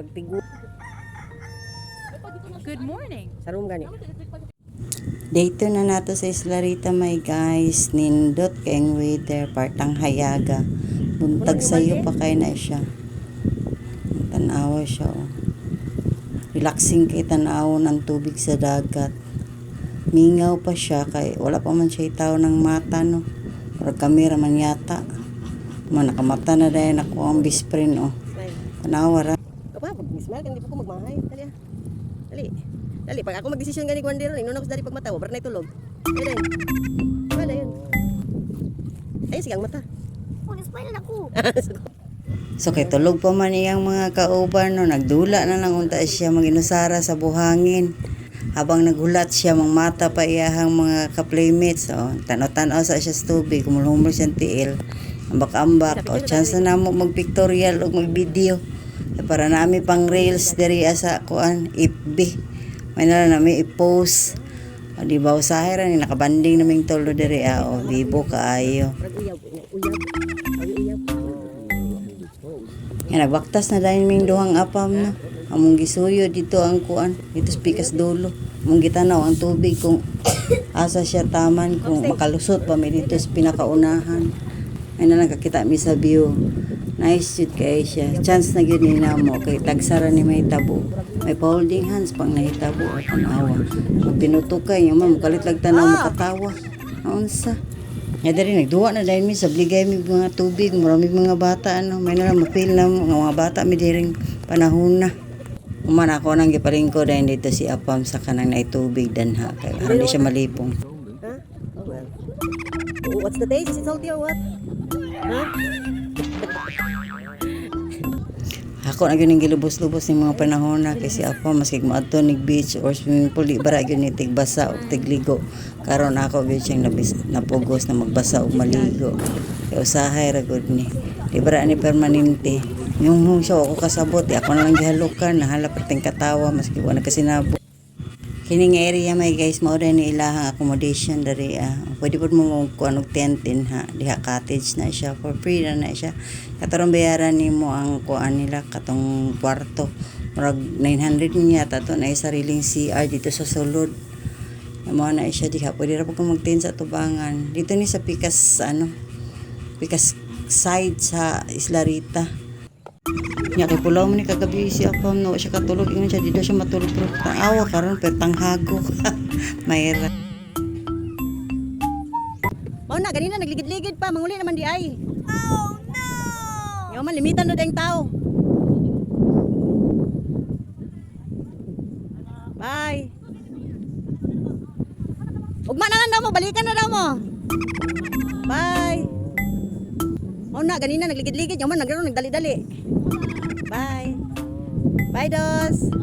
pagtigo. Good morning. Sa room gani. Dito na nato sa Islarita my guys. Nindot kayong weather. Partang hayaga. Buntag sayo pa kay na siya. Tanawa siya. Oh. Relaxing kay tanaw ng tubig sa dagat. Mingaw pa siya kay wala pa man siya itaw ng mata no. Pero kamera man yata. Nakamata na dahil ako ang bisprin oh. Tanawa ra. Apa pag mismal kan di po ko magmahay. Dali ah. Dali. Dali pag ako magdesisyon gani kwandero inuna ko sa dari pagmataw, bar na itulog. Dali. Wala yun. Ay sigang mata. Oh, na-smile ako. So kay tulog pa man iyang mga kauban no, nagdula na lang unta siya maginusara sa buhangin. Habang naghulat siya mata pa iyahang mga ka-playmates. Oh, tanaw-tanaw sa siya sa tubig, kumulhumol siyang tiil. Ambak-ambak, o chance na namo mag-pictorial o mag-video. Para nami pang reels diri sa kuan FB. May na nami i-post. O di ba usahay ra ni nakabanding naming tolo diri o bibo kaayo. Yan, nagbaktas na dahil ming duhang apam na. Among gisuyo dito ang kuan. Dito sa pikas dulo. Among gitanaw ang tubig kung asa siya taman. Kung makalusot pa may dito sa pinakaunahan. Ay na nakakita mi sa view. Nice yun kaya siya. Chance na yun na mo. Kay tagsara ni may tabo. May holding hands pang nahitabo at tanawa. Pag pinutukay niya ma'am. Kalitlag tanaw makatawa. Naunsa. Nga dari nagduwa na dahil mi sa bligay mi mga tubig, marami mga bata ano, may nalang mapil na mga bata mi diring panahon na. Uman ako nang giparing ko dahil dito si Apam sa kanang naitubig danha kay hindi siya malipong. Huh? Oh well. What's the taste? Is it salty or what? Huh? Ako na gyud gilubos-lubos ng mga panahon na kasi ako maski maadto nig beach or swimming pool di bara gyud ni tigbasa o tigligo. Karon ako gyud siyang napugos na magbasa o maligo. Kay usahay ra gud ni. Di bara ni permanente. Yung siya ako kasabot, ako na lang gihalukan, nahalap ating katawa maski wala kasinabo. Kining area may guys mao ni ilahang accommodation dari pwede pud mo kuan og tent din ha diha cottage na siya for free na siya katarong bayaran nimo ang kuan nila katong kwarto murag 900 niya tato na sariling CR dito sa sulod mao na siya diha pwede ra pud mag tent sa tubangan dito ni sa Pikas Pikas side sa Islarita. Nya kay pulaw man ni kagabi si Apam no siya katulog ingon siya dito siya matulog pero awa karon petang hago mayra. Mao na ganina nagligid-ligid pa manguli naman di ay. Oh no. Yo man limitan do dayong tao. Bye. Ugma na lang daw mo, balikan na daw mo. Bye. Mao na ganina nagligid-ligid yo man nagkaroon nagdali-dali. Bye. Bye, Dos.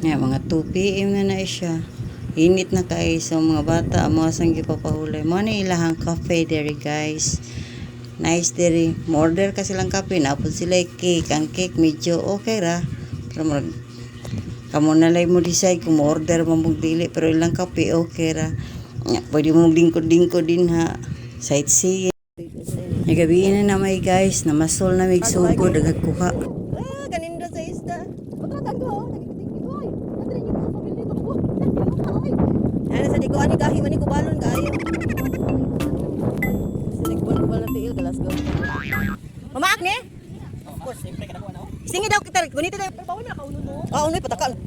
Yeah, mga 2 PM na siya. Init na kay sa mga bata amo asang gipapahulay. Mo na ilahang cafe dere guys. Nice dere. Order ka silang kape na pud sila cake. Ang cake medyo okay ra. Pero kamo na lay mo decide kung order mo mong dili pero ilang kape okay ra. Pwede mo lingkod-lingkod din ha. Sightseeing. Nagabi na may guys, namasol na mig sugo dagag kuha. Ganinda sa isda. Pagkatan ko, ano sa di ko ani gahi man ni kubalon kayo. Sila kubal na tiil galas go. Mamaak ni? Of course, siyempre kada ko ano. Singi daw kita, gunito daw. Bawal na kauno no. Ah, unoy patakal.